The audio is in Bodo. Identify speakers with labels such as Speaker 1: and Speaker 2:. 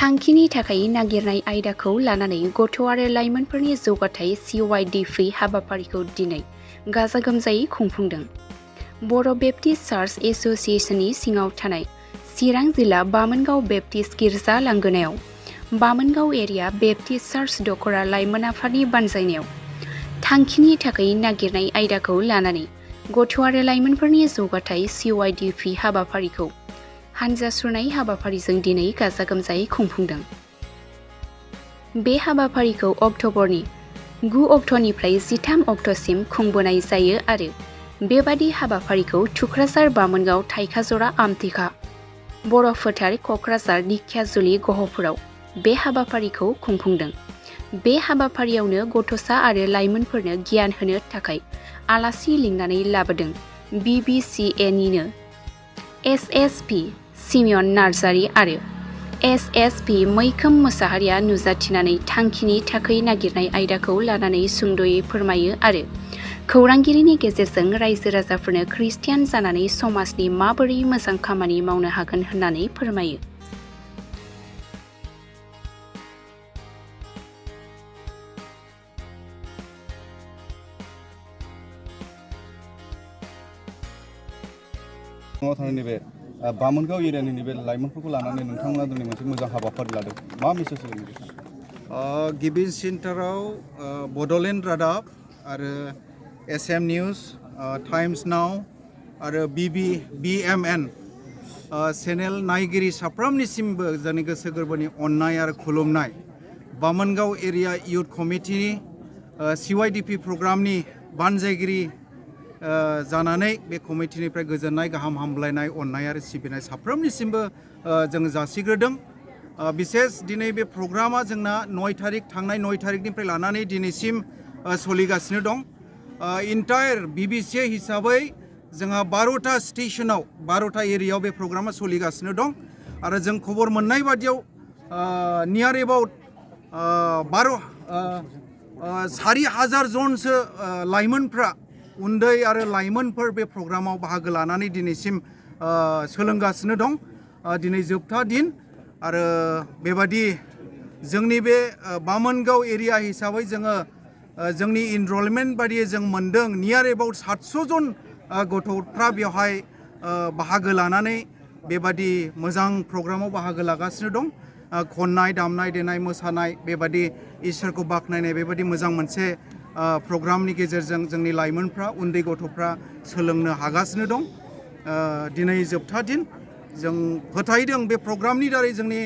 Speaker 1: थांखिनि थाखाय नागिरनाय आयदाखौ लानानै गथ' आरो लाइमोनफोरनि जौगाथाय CYDP हाबाफारिखौ दिनै गाजा गोमजायै खुंफुंदों। बर' बेप्टिस्ट चार्च एस'सिएशननि सिङाव थानाय चिरां जिल्ला बामोनगाव बेप्टिस्ट गिर्जा लांगोनायाव बामोनगाव एरिया बेप्टिस्ट चार्च दख'रा लाइमोन आफादनि बानजायनायाव थांखिनि थाखाय नागिरनाय आयदाखौ लानानै गथ' आरो लाइमोनफोरनि जौगाथाय CYDP हाबाफारिखौ हानजा सुरनाय हाबाफारिजों दिनै गाजा गोमजायै खुंफुंदों। बे हाबाफारिखौ अक्ट'बरनि 9 अक्ट'निफ्राय 13 अक्ट'सिम खुंबोनाय जायो आरो बेबादि हाबाफारिखौ थुक्राझार बामोनगाव थाइखाजरा आमथिखा बर' फोथार क'क्राझार दिखियाजुलि गहपुराव बे हाबाफारिखौ खुंफुंदों। बे हाबाफारियावनो गथ'सा आरो लाइमोनफोरनो गियान होनो थाखाय आलासि लिंनानै लाबोदों BBCAनिनो एस.एस.प सिमियन नार्जारी आरो एस.एस.प मैखोम मोसाहारिया नुजाथिनानै थांखिनि थाखाय नागिरनाय आयदाखौ लानानै सुंद'यै फोरमायो आरो खौरांगिरिनि गेजेरजों रायजो राजाफोरनो खृस्टियान जानानै समाजनि माबोरै मोजां खामानि मावनो हागोन होननानै फोरमायो।
Speaker 2: बामोनगाव एरियानि नैबे लाइमोनफोरखौ लानानै नोंथांमोना दिनै मोनसे मोजां हाबाफारि लादों। मा मेसेज होगोन?
Speaker 3: गिबिसिनथाराव बड'लेण्ड रादाब आरो SM निउस, टाइम्स नाव आरो BMN चेनेल नायगिरि साफ्रोमनिसिमबो जोंनि गोसो गोरबोनि अननाय आरो खुलुमनाय। बामोनगाव एरिया इउथ कमिटिनि CYDP प्रग्रामनि बानजायगिरि जानानै बे कमिटिनिफ्राय गोजोननाय गाहाम हामलायनाय अननाय आरो सिबिनाय साफ्रोमनिसिमबो जों जासिग्रोदों। बिसेस दिनै बे प्रग्रामा जोंना थांनाय 9 थारिखनिफ्राय लानानै दिनैसिम सोलिगासिनो दं। इन्टायर BBC हिसाबै जोंहा 12टा स्टेशनाव 12टा एरियायाव बे प्रग्रामा सोलिगासिनो दं आरो जों खबर मोननाय बादियाव नियार एबाउट 4,000 जनसो लाइमोनफ्रा उन्दै आरो लाइमोनफोर बे प्रग्रामाव बाहागो लानानै दिनैसिम सोलोंगासिनो दं। दिनै जोबथा दिन आरो बेबादि जोंनि बे बामोनगाव एरिया हिसाबै जोङो जोंनि इनरलमेन्ट बादियै जों मोनदों नियार एबाउट 700 जन गथ'फ्रा बेवहाय बाहागो लानानै बेबादि मोजां प्रग्रामाव बाहागो लागासिनो दं। खननाय दामनाय देनाय मोसानाय बेबादि इसोरखौ बाख्नायनाय बेबादि मोजां मोनसे प्रग्रामनि गेजेरजों जोंनि लाइमोनफ्रा उन्दै गथ'फ्रा सोलोंनो हागासिनो दं। दिनै जोबथा दिन जों फोथायदों बे प्रग्रामनि दारै जोंनि